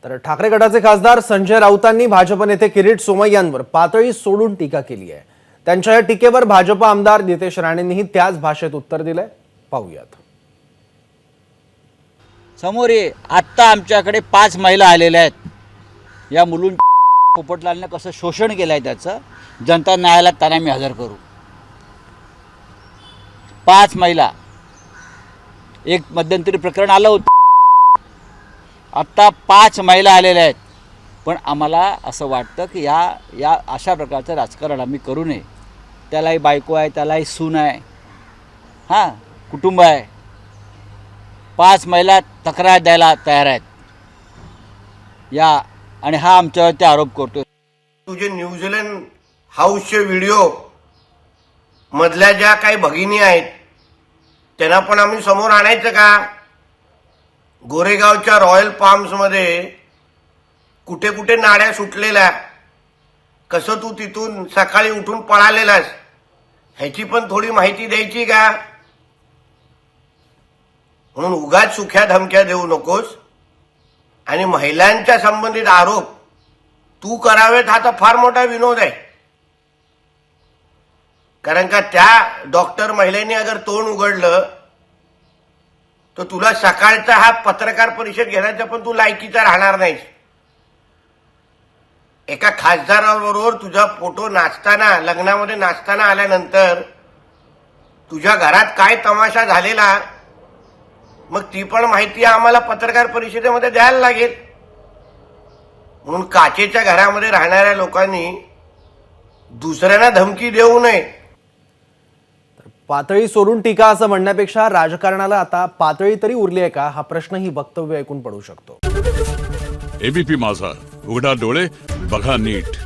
तर ठाकरे गटाचे खासदार संजय राऊतांनी भाजप नेते किरीट सोमय्यांवर पातळी सोडून टीका केली आहे। त्यांच्या या टीकेवर भाजप आमदार नितेश राणेंनीही त्याच भाषेत उत्तर दिलंय। पाहूयात। समोर ये, आत्ता आमच्याकडे 5 महिला आलेल्या आहेत। या मुलून पोपटलालने कसं शोषण केलंय त्याचं जनता न्यायालयात त्यांना मी हजर करू। 5 महिला, एक मध्यंतरी प्रकरण आलं होतं, आत्ता 5 महिला आलेल्या आहेत। पण आम्हाला असं वाटतं की या अशा प्रकारचं राजकारण आम्ही करू नये। त्यालाही बायको आहे, त्यालाही सून आहे, हां कुटुंब आहे। 5 महिला तक्रार द्यायला तयार आहेत या, आणि हा आमच्यावरती आरोप करतो। तुझे न्यूझीलंड हाऊसचे व्हिडिओ मधल्या ज्या काही भगिनी आहेत त्यांना पण आम्ही समोर आणायचं का? गोरेगावच्या रॉयल पाम्समध्ये कुठे कुठे नाड्या सुटलेल्या, कसं तू तिथून सकाळी उठून पळालेलास ह्याची पण थोडी माहिती द्यायची का? म्हणून उगाच सुख्या धमक्या देऊ नकोस। आणि महिलांच्या संबंधित आरोप तू करावेत हा तर फार मोठा विनोद आहे। कारण का त्या डॉक्टर महिलेने अगर तोंड उघडलं तर तुला सकाळचा हा पत्रकार परिषद घेण्याचा पण तू लायकीचा राहणार नाहीस। एका खासदाराबरोबर तुझा फोटो नाचताना, लग्नामध्ये नाचताना आल्यानंतर तुझ्या घरात काय तमाशा झालेला मग ती पण माहिती आम्हाला पत्रकार परिषदेमध्ये द्यायला लागेल। म्हणून काचेच्या घरामध्ये राहणाऱ्या लोकांनी दुसऱ्यांना धमकी देऊ नये। पातळी सोडून टीका असं म्हणण्यापेक्षा राजकारणाला आता पातळी तरी उरली आहे का, हा प्रश्न ही वक्तव्य ऐकून पडू शकतो। एबीपी माझा, उघडा डोळे बघा नीट।